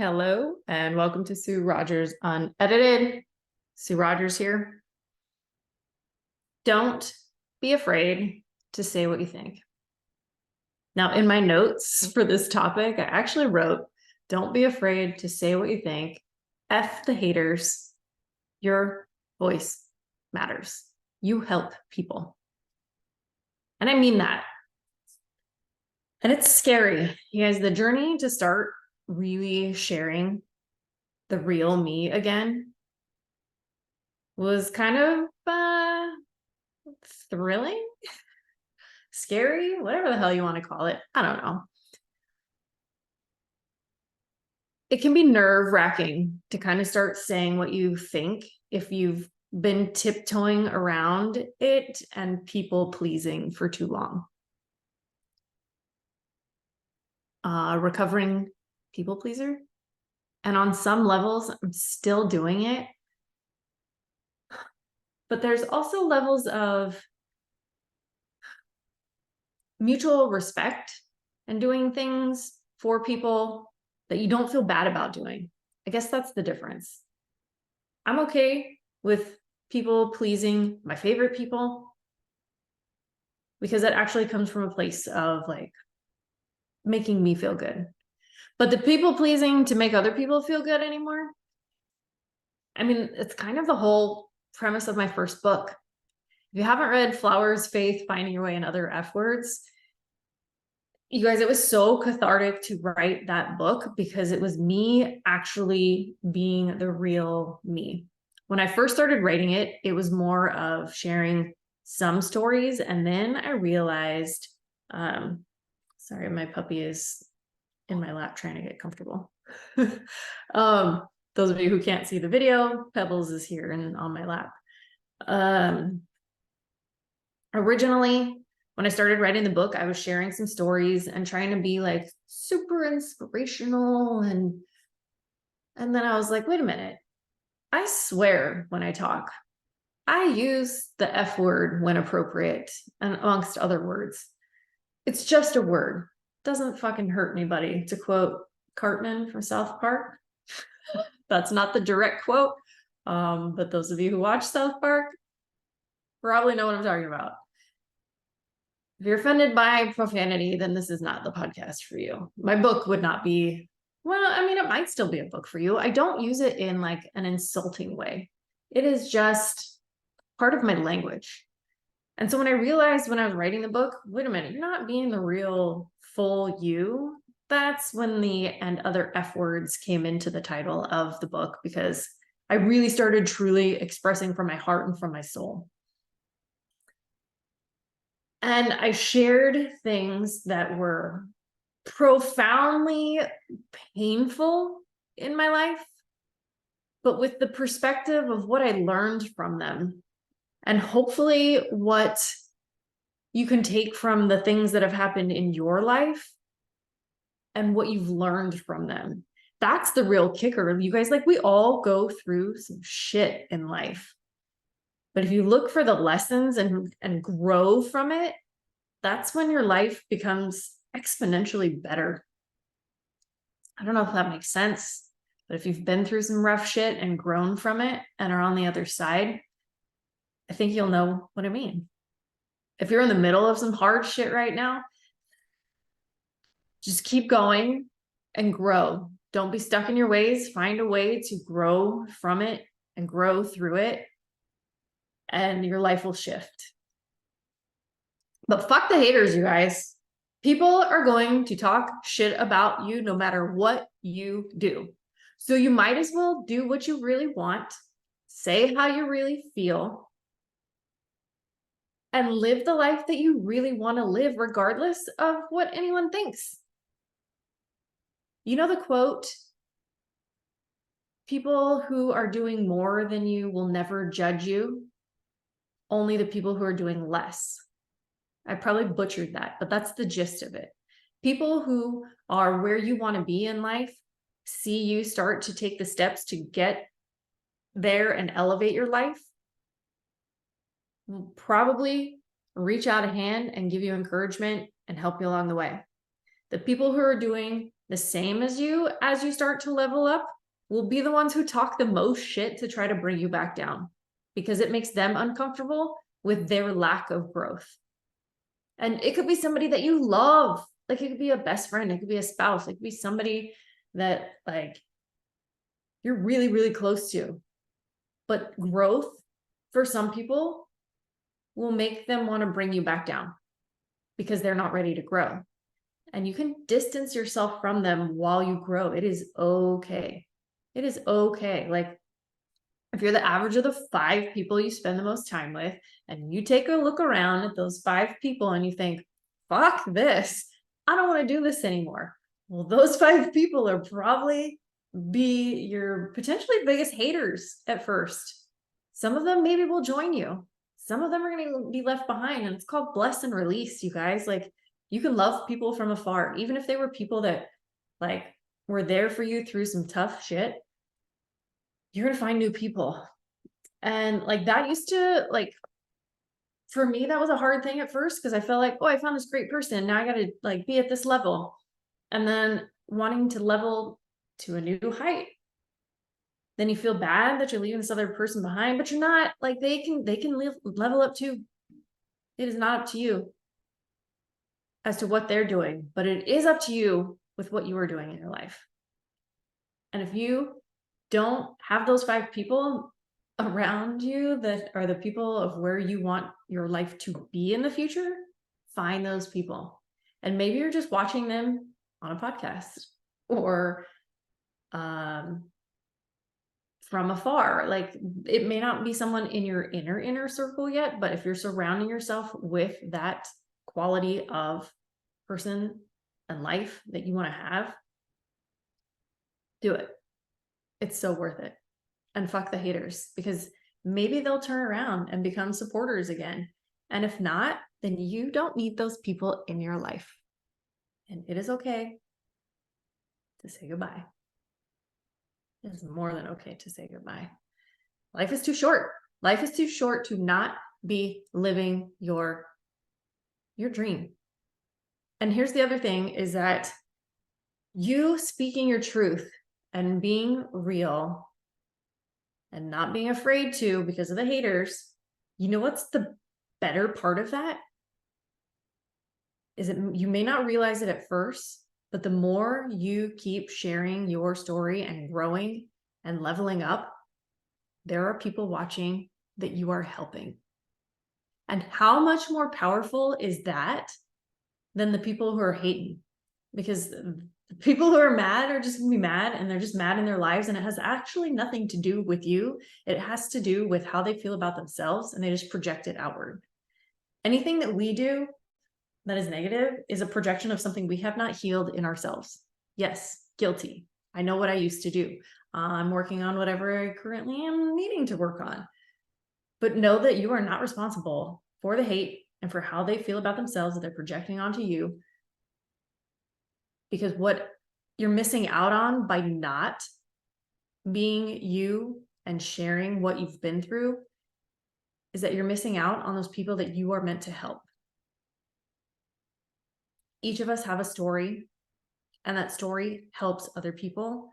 Hello and welcome to Sue Rogers Unedited. Sue Rogers here. Don't be afraid to say what you think. Now, in my notes for this topic, I actually wrote, don't be afraid to say what you think. F the haters. Your voice matters. You help people. And I mean that. And it's scary. You guys, the journey to start really sharing the real me again was kind of thrilling, scary, whatever the hell you want to call it. I don't know. It can be nerve-wracking to kind of start saying what you think if you've been tiptoeing around it and people-pleasing for too long. Recovering people-pleaser. And on some levels, I'm still doing it. But there's also levels of mutual respect and doing things for people that you don't feel bad about doing. I guess that's the difference. I'm okay with people pleasing my favorite people because that actually comes from a place of like making me feel good. But the people pleasing to make other people feel good anymore, I mean, it's kind of the whole premise of my first book. If you haven't read Flowers, Faith, Finding Your Way, and Other F Words, you guys, it was so cathartic to write that book because it was me actually being the real me. When I first started writing it, it was more of sharing some stories. And then I realized, sorry, my puppy is in my lap trying to get comfortable. Those of you who can't see the video, Pebbles is here and on my lap. Originally, when I started writing the book, I was sharing some stories and trying to be like super inspirational. And then I was like, wait a minute. I swear when I talk. I use the F word when appropriate and amongst other words. It's just a word. Doesn't fucking hurt anybody, to quote Cartman from South Park. That's not the direct quote, but those of you who watch South Park probably know what I'm talking about. If you're offended by profanity, then this is not the podcast for you. My book would not be, well, I mean, it might still be a book for you. I don't use it in like an insulting way. It is just part of my language. And so when I realized when I was writing the book, wait a minute, you're not being the real full you. That's when the and other F words came into the title of the book, because I really started truly expressing from my heart and from my soul. And I shared things that were profoundly painful in my life, but with the perspective of what I learned from them. And hopefully what you can take from the things that have happened in your life and what you've learned from them. That's the real kicker. You guys, like, we all go through some shit in life. But if you look for the lessons and grow from it, that's when your life becomes exponentially better. I don't know if that makes sense, but if you've been through some rough shit and grown from it and are on the other side, I think you'll know what I mean. If you're in the middle of some hard shit right now, just keep going and grow. Don't be stuck in your ways. Find a way to grow from it and grow through it, and your life will shift. But fuck the haters, you guys. People are going to talk shit about you no matter what you do. So you might as well do what you really want, say how you really feel, and live the life that you really want to live, regardless of what anyone thinks. You know the quote, people who are doing more than you will never judge you. Only the people who are doing less. I probably butchered that, but that's the gist of it. People who are where you want to be in life see you start to take the steps to get there and elevate your life, will probably reach out a hand and give you encouragement and help you along the way. The people who are doing the same as you start to level up will be the ones who talk the most shit to try to bring you back down because it makes them uncomfortable with their lack of growth. And it could be somebody that you love. Like it could be a best friend. It could be a spouse. It could be somebody that like you're really, really close to. But growth for some people will make them want to bring you back down because they're not ready to grow. And you can distance yourself from them while you grow. It is okay. It is okay. Like if you're the average of the 5 people you spend the most time with, and you take a look around at those 5 people and you think, fuck this, I don't want to do this anymore. Well, those 5 people are probably be your potentially biggest haters at first. Some of them maybe will join you. Some of them are going to be left behind, and it's called bless and release, you guys. Like you can love people from afar, even if they were people that like were there for you through some tough shit. You're going to find new people. And like that used to like, for me, that was a hard thing at first because I felt like, oh, I found this great person. Now I got to like be at this level. And then wanting to level to a new height. Then you feel bad that you're leaving this other person behind, but you're not. Like they can level up too. It is not up to you as to what they're doing, but it is up to you with what you are doing in your life. And if you don't have those 5 people around you that are the people of where you want your life to be in the future, find those people. And maybe you're just watching them on a podcast or from afar. Like it may not be someone in your inner circle yet, but if you're surrounding yourself with that quality of person and life that you want to have, do it. It's so worth it. And fuck the haters, because maybe they'll turn around and become supporters again. And if not, then you don't need those people in your life. And it is okay to say goodbye. It is more than okay to say goodbye. Life is too short. Life is too short to not be living your dream. And here's the other thing is that you speaking your truth and being real and not being afraid to because of the haters, you know what's the better part of that? Is it you may not realize it at first, but the more you keep sharing your story and growing and leveling up, there are people watching that you are helping. And how much more powerful is that than the people who are hating? Because the people who are mad are just gonna be mad, and they're just mad in their lives, and it has actually nothing to do with you. It has to do with how they feel about themselves, and they just project it outward. Anything that we do that is negative is a projection of something we have not healed in ourselves. Yes, guilty. I know what I used to do. I'm working on whatever I currently am needing to work on. But know that you are not responsible for the hate and for how they feel about themselves that they're projecting onto you. Because what you're missing out on by not being you and sharing what you've been through is that you're missing out on those people that you are meant to help. Each of us have a story, and that story helps other people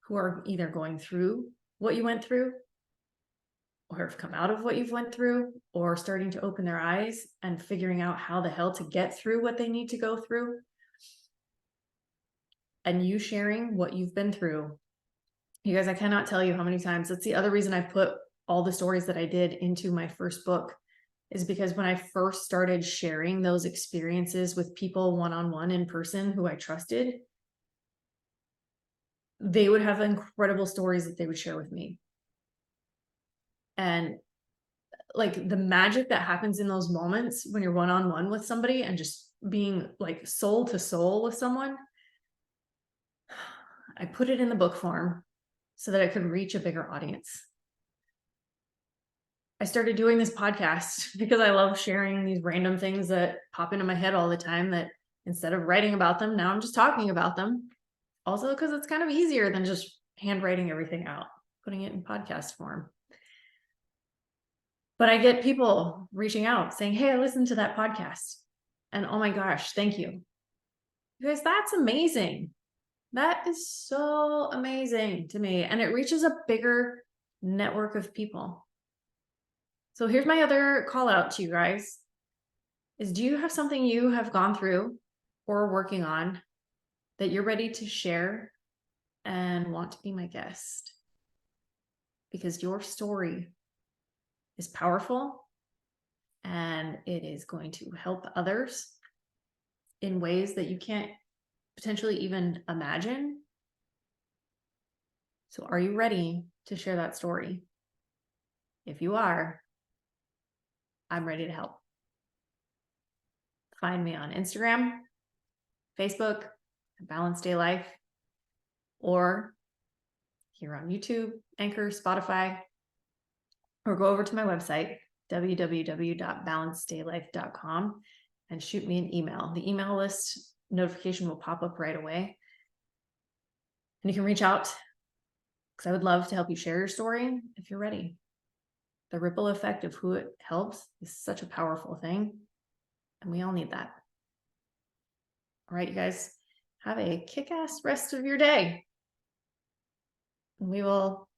who are either going through what you went through or have come out of what you've went through or starting to open their eyes and figuring out how the hell to get through what they need to go through. And you sharing what you've been through. You guys, I cannot tell you how many times. That's the other reason I put all the stories that I did into my first book, is because when I first started sharing those experiences with people one-on-one in person who I trusted, they would have incredible stories that they would share with me. And like the magic that happens in those moments when you're one-on-one with somebody and just being like soul to soul with someone, I put it in the book form so that I could reach a bigger audience. I started doing this podcast because I love sharing these random things that pop into my head all the time, that instead of writing about them, now I'm just talking about them. Also because it's kind of easier than just handwriting everything out, putting it in podcast form. But I get people reaching out saying, hey, I listened to that podcast. And oh my gosh, thank you. You guys, that's amazing. That is so amazing to me. And it reaches a bigger network of people. So here's my other call out to you guys is, do you have something you have gone through or are working on that you're ready to share and want to be my guest? Because your story is powerful and it is going to help others in ways that you can't potentially even imagine. So are you ready to share that story? If you are, I'm ready to help. Find me on Instagram, Facebook, Balanced Day Life, or here on YouTube, Anchor, Spotify, or go over to my website, www.balancedaylife.com, and shoot me an email. The email list notification will pop up right away. And you can reach out because I would love to help you share your story if you're ready. The ripple effect of who it helps is such a powerful thing, and we all need that. All right, you guys, have a kick-ass rest of your day. We will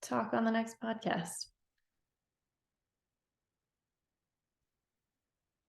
talk on the next podcast.